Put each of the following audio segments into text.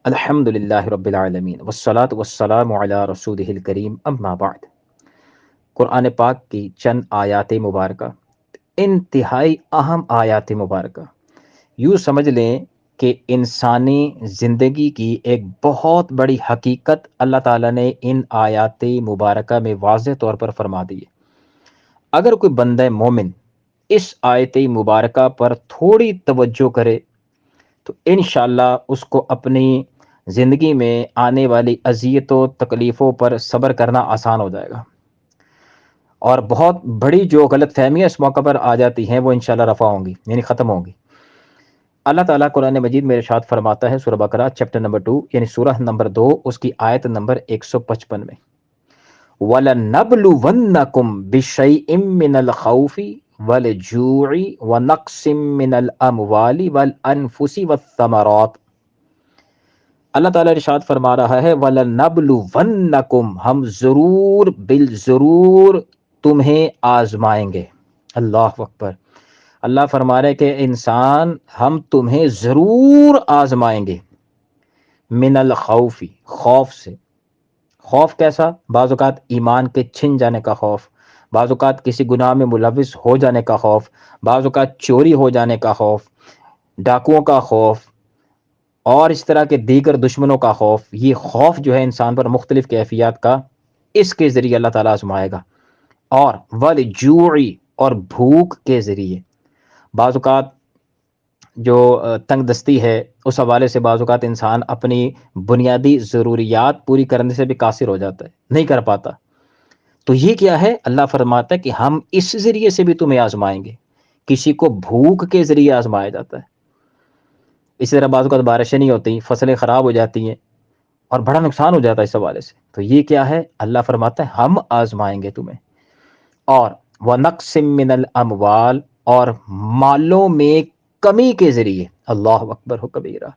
الحمد للہ رب العالمین والصلاة والسلام علی رسولہ الکریم اما بعد۔ قرآن پاک کی چند آیات مبارکہ، انتہائی اہم آیات مبارکہ، یوں سمجھ لیں کہ انسانی زندگی کی ایک بہت بڑی حقیقت اللہ تعالیٰ نے ان آیات مبارکہ میں واضح طور پر فرما دی ہے۔ اگر کوئی بندہ مومن اس آیت مبارکہ پر تھوڑی توجہ کرے تو انشاءاللہ اس کو اپنی زندگی میں آنے والی اذیتوں تکلیفوں پر صبر کرنا آسان ہو جائے گا، اور بہت بڑی جو غلط فہمیاں اس موقع پر آ جاتی ہیں وہ انشاءاللہ رفع ہوں گی، یعنی ختم ہوں گی۔ اللہ تعالیٰ قرآن مجید میں ارشاد فرماتا ہے سورہ بقرہ چیپٹر نمبر 2 یعنی سورہ نمبر 2 اس کی آیت نمبر 155 میں، وَلَنَبْلُوَنَّكُمْ بِشَيْءٍ مِّنَ الْخَوْفِ وَالْجُوعِ وَنَقْصٍ مِّنَ الْأَمْوَالِ وَالْأَنفُسِ وَالثَّمَرَاتِ۔ اللہ تعالیٰ ارشاد فرما رہا ہے وَلَنَبْلُوَنَّكُمْ، ہم ضرور بالضرور تمہیں آزمائیں گے۔ اللہ اکبر۔ اللہ فرما رہے کہ انسان ہم تمہیں ضرور آزمائیں گے، من الخوف، خوف سے۔ خوف کیسا؟ بعض اوقات ایمان کے چھن جانے کا خوف، بعض اوقات کسی گناہ میں ملوث ہو جانے کا خوف، بعض اوقات چوری ہو جانے کا خوف، ڈاکوؤں کا خوف، اور اس طرح کے دیگر دشمنوں کا خوف۔ یہ خوف جو ہے انسان پر مختلف کیفیات کا، اس کے ذریعے اللہ تعالیٰ آزمائے گا۔ اور والجوع، اور بھوک کے ذریعے۔ بعض اوقات جو تنگ دستی ہے اس حوالے سے بعض اوقات انسان اپنی بنیادی ضروریات پوری کرنے سے بھی قاصر ہو جاتا ہے، نہیں کر پاتا۔ تو یہ کیا ہے؟ اللہ فرماتا ہے کہ ہم اس ذریعے سے بھی تمہیں آزمائیں گے۔ کسی کو بھوک کے ذریعے آزمایا جاتا ہے، اسی طرح بعض اوقات بارشیں نہیں ہوتی، فصلیں خراب ہو جاتی ہیں اور بڑا نقصان ہو جاتا ہے اس حوالے سے۔ تو یہ کیا ہے؟ اللہ فرماتا ہے ہم آزمائیں گے تمہیں۔ اور وَنَقْصٍ مِّنَ الْأَمْوَالِ، اور مالوں میں کمی کے ذریعے۔ اللہ اکبر ہو کبیرہ،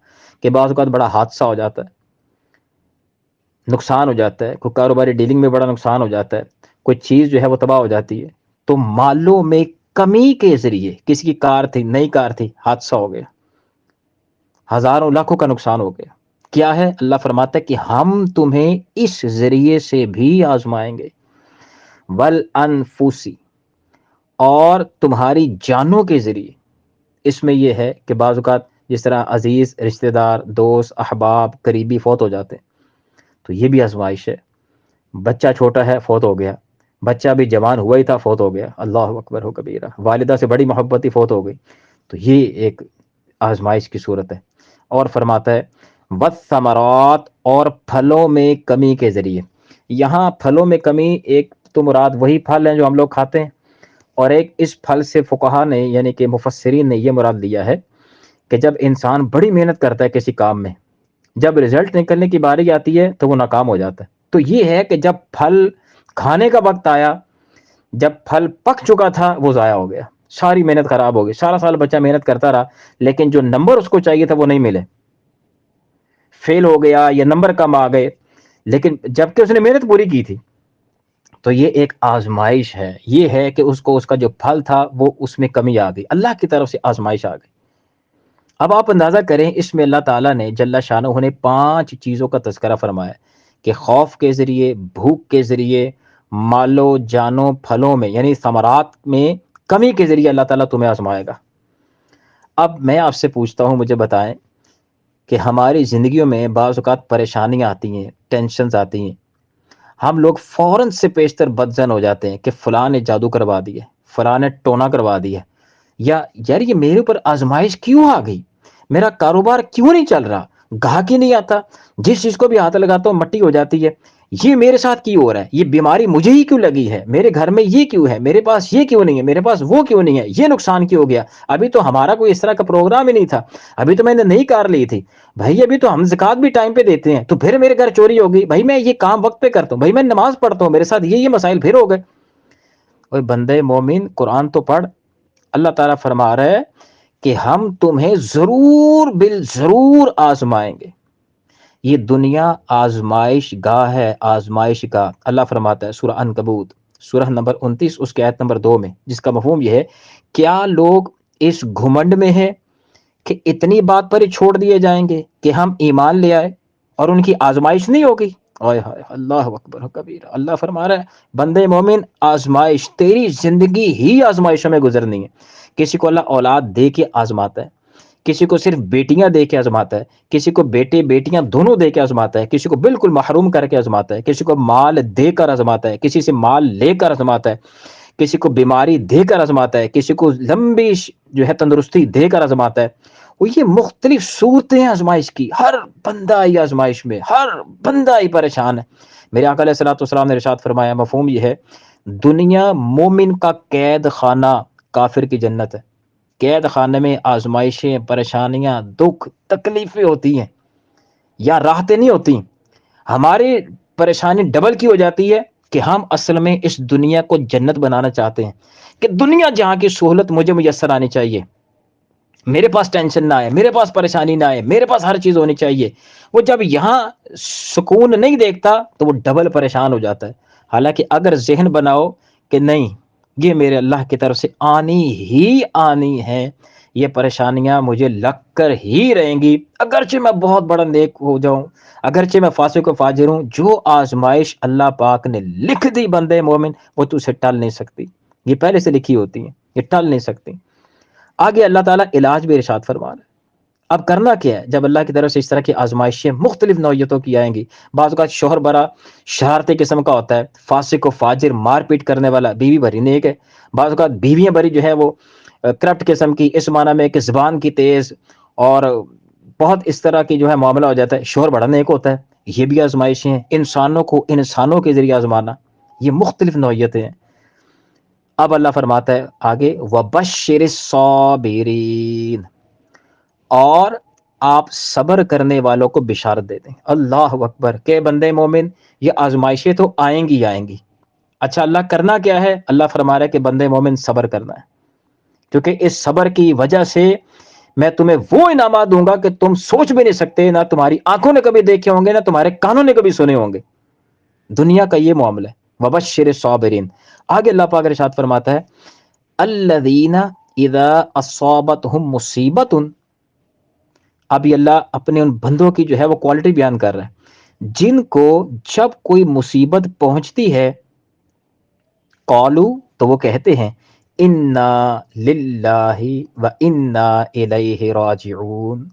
کہ بعض اوقات بڑا حادثہ ہو جاتا ہے، نقصان ہو جاتا ہے، کوئی کاروباری ڈیلنگ میں بڑا نقصان ہو جاتا ہے، کوئی چیز جو ہے وہ تباہ ہو جاتی ہے، تو مالوں میں کمی کے ذریعے، کسی کی کار تھی، نئی کار تھی، حادثہ ہو گیا، ہزاروں لاکھوں کا نقصان ہو گیا، کیا ہے؟ اللہ فرماتا ہے کہ ہم تمہیں اس ذریعے سے بھی آزمائیں گے۔ والانفسی، اور تمہاری جانوں کے ذریعے۔ اس میں یہ ہے کہ بعض اوقات جس طرح عزیز رشتہ دار، دوست، احباب، قریبی فوت ہو جاتے ہیں، تو یہ بھی آزمائش ہے۔ بچہ چھوٹا ہے، فوت ہو گیا، بچہ بھی جوان ہوا ہی تھا، فوت ہو گیا، اللہ اکبر ہو کبیرہ، والدہ سے بڑی محبت ہی فوت ہو گئی، تو یہ ایک آزمائش کی صورت ہے۔ اور فرماتا ہے والثمرات، اور پھلوں میں کمی کے ذریعے۔ یہاں پھلوں میں کمی، ایک تو مراد وہی پھل ہیں جو ہم لوگ کھاتے ہیں، اور ایک اس پھل سے فقہا نے یعنی کہ مفسرین نے یہ مراد لیا ہے کہ جب انسان بڑی محنت کرتا ہے کسی کام میں، جب رزلٹ نکلنے کی باری آتی ہے تو وہ ناکام ہو جاتا ہے۔ تو یہ ہے کہ جب پھل کھانے کا وقت آیا، جب پھل پک چکا تھا، وہ ضائع ہو گیا، ساری محنت خراب ہو گئی، سارا سال بچہ محنت کرتا رہا لیکن جو نمبر اس کو چاہیے تھا وہ نہیں ملے، فیل ہو گیا یا نمبر کم آ گئے، لیکن جبکہ اس نے محنت پوری کی تھی۔ تو یہ ایک آزمائش ہے، یہ ہے کہ اس کو اس کا جو پھل تھا وہ اس میں کمی آ گئی، اللہ کی طرف سے آزمائش آ گئی۔ اب آپ اندازہ کریں، اس میں اللہ تعالیٰ نے جل شانہ نے 5 چیزوں کا تذکرہ فرمایا کہ خوف کے ذریعے، بھوک کے ذریعے، مالوں جانوں پھلوں میں یعنی ثمرات میں کمی کے ذریعے اللہ تعالیٰ تمہیں آزمائے گا۔ اب میں آپ سے پوچھتا ہوں، مجھے بتائیں کہ ہماری زندگیوں میں بعض اوقات پریشانیاں آتی ہیں، ٹینشنز آتی ہیں، ہم لوگ فوراً سے پیشتر بدزن ہو جاتے ہیں کہ فلاں نے جادو کروا دی ہے، فلاں نے ٹونا کروا دیا، یا یار یہ میرے اوپر آزمائش کیوں آ گئی، میرا کاروبار کیوں نہیں چل رہا، گاہک ہی نہیں آتا، جس چیز کو بھی ہاتھ لگاتا ہوں مٹی ہو جاتی ہے، یہ میرے ساتھ کیوں ہو رہا ہے، یہ بیماری مجھے ہی کیوں لگی ہے، میرے گھر میں یہ کیوں ہے، میرے پاس یہ کیوں نہیں ہے، میرے پاس وہ کیوں نہیں ہے، یہ نقصان کیوں ہو گیا، ابھی تو ہمارا کوئی اس طرح کا پروگرام ہی نہیں تھا، ابھی تو میں نے نئی کار لی تھی، بھائی ابھی تو ہم زکوٰۃ بھی ٹائم پہ دیتے ہیں، تو پھر میرے گھر چوری ہو گئی، بھائی میں یہ کام وقت پہ کرتا ہوں، بھائی میں نماز پڑھتا ہوں، میرے ساتھ یہ مسائل پھر ہو گئے۔ اور بندے مومن قرآن تو پڑھ، اللہ تعالیٰ فرما رہا ہے کہ ہم تمہیں ضرور بالضرور آزمائیں گے۔ یہ دنیا آزمائش گاہ ہے، آزمائش گاہ۔ اللہ فرماتا ہے سورہ عنکبوت سورہ نمبر 29 اس کی آیت نمبر 2 میں، جس کا مفہوم یہ ہے، کیا لوگ اس گھمنڈ میں ہیں کہ اتنی بات پر ہی چھوڑ دیے جائیں گے کہ ہم ایمان لے آئے اور ان کی آزمائش نہیں ہوگی؟ اوئے ہائے اللہ اکبر و کبیر، اللہ فرما رہا ہے بندے مومن آزمائش، تیری زندگی ہی آزمائشوں میں گزرنی ہے۔ کسی کو اللہ اولاد دے کے آزماتا ہے، کسی کو صرف بیٹیاں دے کے آزماتا ہے، کسی کو بیٹے بیٹیاں دونوں دے کے آزماتا ہے، کسی کو بالکل محروم کر کے آزماتا ہے، کسی کو مال دے کر آزماتا ہے، کسی سے مال لے کر آزماتا ہے، کسی کو بیماری دے کر آزماتا ہے، کسی کو لمبی جو ہے تندرستی دے کر آزماتا ہے۔ وہ یہ مختلف صورتیں ہیں آزمائش کی، ہر بندہ ہی آزمائش میں، ہر بندہ ہی پریشان ہے۔ میرے آقا علیہ الصلوۃ والسلام نے ارشاد فرمایا، مفہوم یہ ہے، دنیا مومن کا قید خانہ، کافر کی جنت ہے۔ قید خانے میں آزمائشیں، پریشانیاں، دکھ، تکلیفیں ہوتی ہیں یا راحتیں نہیں ہوتی۔ ہماری پریشانی ڈبل کی ہو جاتی ہے کہ ہم اصل میں اس دنیا کو جنت بنانا چاہتے ہیں، کہ دنیا جہاں کی سہولت مجھے میسر آنی چاہیے، میرے پاس ٹینشن نہ آئے، میرے پاس پریشانی نہ آئے، میرے پاس ہر چیز ہونی چاہیے۔ وہ جب یہاں سکون نہیں دیکھتا تو وہ ڈبل پریشان ہو جاتا ہے۔ حالانکہ اگر ذہن بناؤ کہ نہیں، یہ میرے اللہ کی طرف سے آنی ہی آنی ہے، یہ پریشانیاں مجھے لگ کر ہی رہیں گی، اگرچہ میں بہت بڑا نیک ہو جاؤں، اگرچہ میں فاسق و فاجر ہوں، جو آزمائش اللہ پاک نے لکھ دی بندے مومن، وہ تو اسے ٹال نہیں سکتی، یہ پہلے سے لکھی ہوتی ہیں، یہ ٹال نہیں سکتی۔ آگے اللہ تعالیٰ علاج بھی ارشاد فرما رہا ہے۔ اب کرنا کیا ہے جب اللہ کی طرف سے اس طرح کی آزمائشیں مختلف نوعیتوں کی آئیں گی؟ بعض اوقات شوہر بڑا شرارتی قسم کا ہوتا ہے، فاسق و فاجر، مار پیٹ کرنے والا، بیوی بھری نیک ہے۔ بعض اوقات بیویاں بڑی جو ہے وہ کرپٹ قسم کی، اس معنی میں کہ زبان کی تیز اور بہت اس طرح کی جو ہے معاملہ ہو جاتا ہے۔ شوہر بڑا نیک ہوتا ہے۔ یہ بھی آزمائشیں ہیں، انسانوں کو انسانوں کے ذریعے آزمانا، یہ مختلف نوعیتیں ہیں۔ اب اللہ فرماتا ہے آگے، وَبَشِّرِ الصَّابِرِينَ، اور آپ صبر کرنے والوں کو بشارت دے دیں۔ اللہ اکبر، کہ بندے مومن یہ آزمائشیں تو آئیں گی آئیں گی۔ اچھا اللہ کرنا کیا ہے؟ اللہ فرما رہا ہے کہ بندے مومن صبر کرنا ہے، کیونکہ اس صبر کی وجہ سے میں تمہیں وہ انعامات دوں گا کہ تم سوچ بھی نہیں سکتے، نہ تمہاری آنکھوں نے کبھی دیکھے ہوں گے، نہ تمہارے کانوں نے کبھی سنے ہوں گے۔ دنیا کا یہ معاملہ ہے۔ وبشر الصابرین۔ آگے اللہ پاک ارشاد فرماتا ہے، الذین اذا اصابتہم مصیبت، اب یہ اللہ اپنے ان بندوں کی جو ہے وہ کوالٹی بیان کر رہا ہے، جن کو جب کوئی مصیبت پہنچتی ہے، قالو، تو وہ کہتے ہیں، انا للہ و انا الیہ راجعون،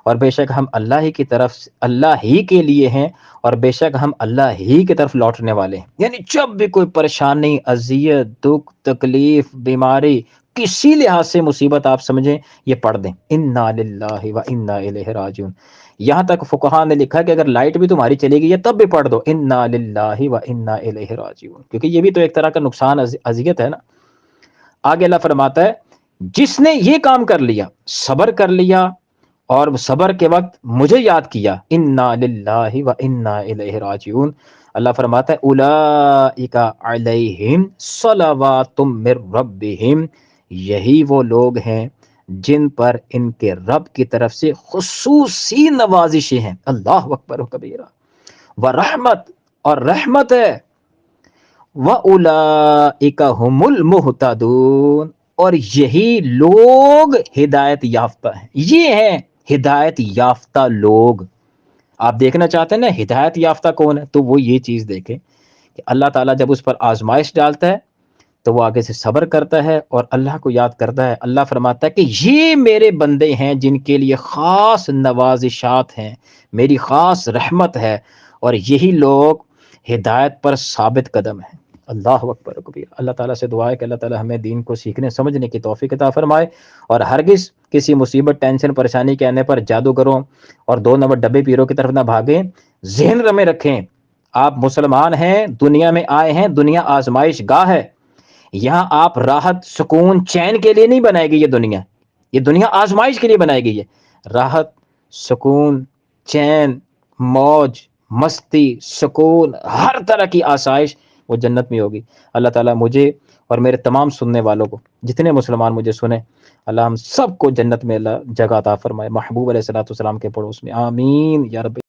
اور بے شک ہم اللہ ہی کی طرف، اللہ ہی کے لیے ہیں، اور بے شک ہم اللہ ہی کی طرف لوٹنے والے ہیں۔ یعنی جب بھی کوئی پریشانی، اذیت، دکھ، تکلیف، بیماری، کسی لحاظ سے مصیبت آپ سمجھیں، یہ پڑھ دیں، انا للہ و انا الیہ راجعون۔ یہاں تک فقہاء نے لکھا کہ اگر لائٹ بھی تمہاری چلی گئی ہے تب بھی پڑھ دو، انا للہ و انا الیہ راجعون، کیونکہ یہ بھی تو ایک طرح کا نقصان، اذیت ہے نا۔ آگے اللہ فرماتا ہے، جس نے یہ کام کر لیا، صبر کر لیا، اور صبر کے وقت مجھے یاد کیا، انا للہ و انا الیہ راجعون، اللہ فرماتا ہے، اولئک علیہم صلوات من ربہم، یہی وہ لوگ ہیں جن پر ان کے رب کی طرف سے خصوصی نوازشیں ہیں، اللہ اکبر و کبیرہ، ورحمت، اور رحمت ہے، وَأُولَئِكَ هُمُ الْمُهْتَدُونَ، اور یہی لوگ ہدایت یافتہ ہیں، یہ ہیں ہدایت یافتہ لوگ۔ آپ دیکھنا چاہتے ہیں نا ہدایت یافتہ کون ہے، تو وہ یہ چیز دیکھیں کہ اللہ تعالیٰ جب اس پر آزمائش ڈالتا ہے تو وہ آگے سے صبر کرتا ہے اور اللہ کو یاد کرتا ہے۔ اللہ فرماتا ہے کہ یہ میرے بندے ہیں جن کے لیے خاص نوازشات ہیں، میری خاص رحمت ہے، اور یہی لوگ ہدایت پر ثابت قدم ہیں۔ اللہ اکبر کبیر۔ اللہ تعالیٰ سے دعا ہے کہ اللہ تعالیٰ ہمیں دین کو سیکھنے سمجھنے کی توفیق عطا فرمائے، اور ہرگز کسی مصیبت، ٹینشن، پریشانی کے آنے پر جادوگروں اور 2 نمبر ڈبے پیروں کی طرف نہ بھاگیں۔ ذہن میں رکھیں، آپ مسلمان ہیں، دنیا میں آئے ہیں، دنیا آزمائش گاہ ہے، یہاں آپ راحت، سکون، چین کے لیے نہیں بنائی گئی یہ دنیا آزمائش کے لیے بنائی گئی ہے۔ راحت، سکون، چین، موج، مستی، سکون، ہر طرح کی آسائش وہ جنت میں ہوگی۔ اللہ تعالیٰ مجھے اور میرے تمام سننے والوں کو، جتنے مسلمان مجھے سنیں، اللہ ہم سب کو جنت میں اللہ جگہ عطا فرمائے، محبوب علیہ الصلوۃ والسلام کے پڑوس میں، آمین یا رب۔